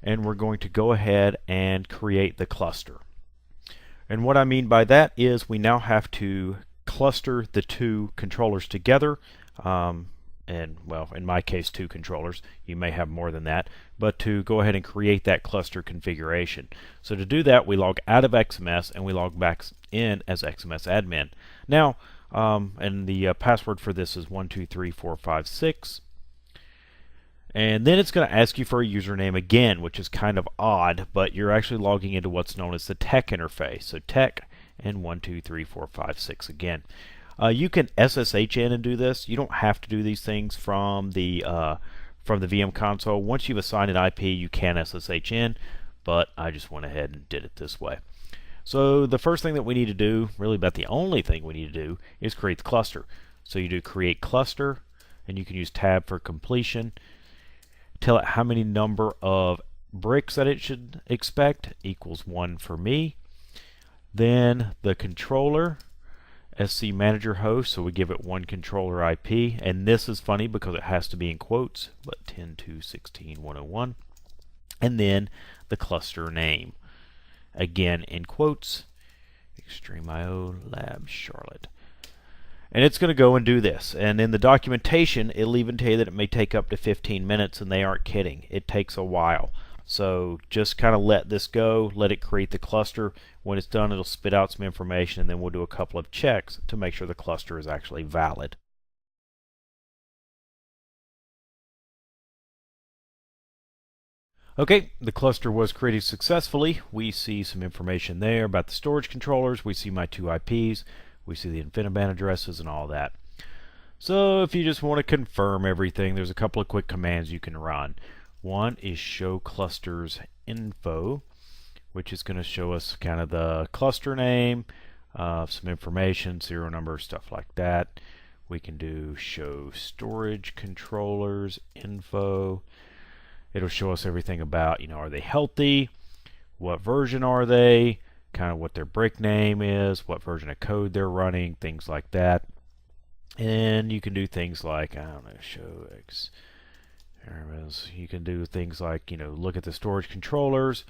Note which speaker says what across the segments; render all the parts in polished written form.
Speaker 1: and we're going to go ahead and create the cluster. And what I mean by that is we now have to cluster the two controllers together. And well, in my case, two controllers. You may have more than that, but to go ahead and create that cluster configuration. So to do that, we log out of XMS and we log back in as XMS admin. Now, and the password for this is 123456. And then it's going to ask you for a username again, which is kind of odd, but you're actually logging into what's known as the tech interface. So tech and 123456 again. You can SSH in and do this. You don't have to do these things from the VM console. Once you've assigned an IP, you can SSH in, but I just went ahead and did it this way. So the first thing that we need to do, really about the only thing we need to do, is create the cluster. So you do create cluster, and you can use tab for completion. Tell it how many number of bricks that it should expect, equals 1 for me. Then the controller, SC manager host, so we give it one controller IP, and this is funny because it has to be in quotes, but 10.2.16.101. And then the cluster name, again in quotes, Extreme.io Lab Charlotte. And it's going to go and do this. And in the documentation, it'll even tell you that it may take up to 15 minutes, and they aren't kidding. It takes a while. So just kind of let this go, let it create the cluster. When it's done, it'll spit out some information, and then we'll do a couple of checks to make sure the cluster is actually valid. Okay, the cluster was created successfully. We see some information there about the storage controllers. We see my two IPs. We see the InfiniBand addresses and all that. So if you just want to confirm everything, there's a couple of quick commands you can run. One is show clusters info, which is going to show us kind of the cluster name, some information, serial number, stuff like that. We can do show storage controllers info. It'll show us everything about, are they healthy? What version are they? Kind of what their brick name is, what version of code they're running, things like that. And you can do things like, I don't know, show X. You can do things like, look at the storage controllers,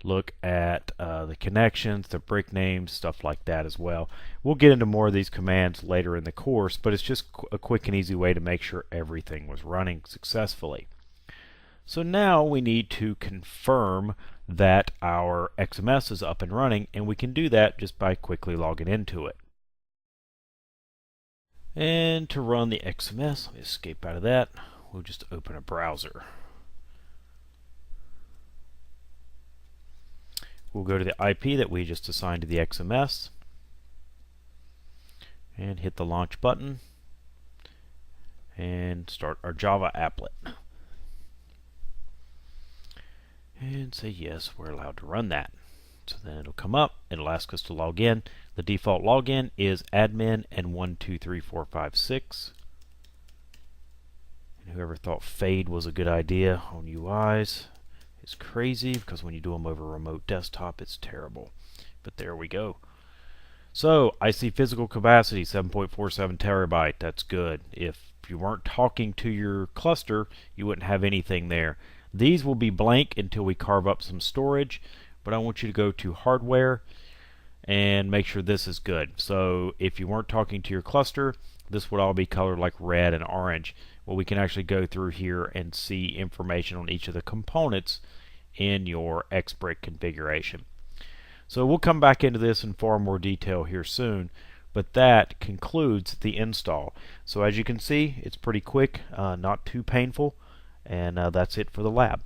Speaker 1: look at the connections, the brick names, stuff like that as well. We'll get into more of these commands later in the course, but it's just a quick and easy way to make sure everything was running successfully. So now we need to confirm that our XMS is up and running, and we can do that just by quickly logging into it. And to run the XMS, let me escape out of that. We'll just open a browser. We'll go to the IP that we just assigned to the XMS and hit the launch button and start our Java applet. And say yes, we're allowed to run that. So then it'll come up, it'll ask us to log in. The default login is admin and 123456. And whoever thought fade was a good idea on UIs is crazy, because when you do them over a remote desktop, it's terrible. But there we go. So I see physical capacity 7.47 terabyte. That's good. If you weren't talking to your cluster, you wouldn't have anything there. These will be blank until we carve up some storage, but I want you to go to hardware and make sure this is good. So if you weren't talking to your cluster, this would all be colored like red and orange. Well, we can actually go through here and see information on each of the components in your XBrick configuration. So we'll come back into this in far more detail here soon, but that concludes the install. So as you can see, it's pretty quick, not too painful. And that's it for the lab.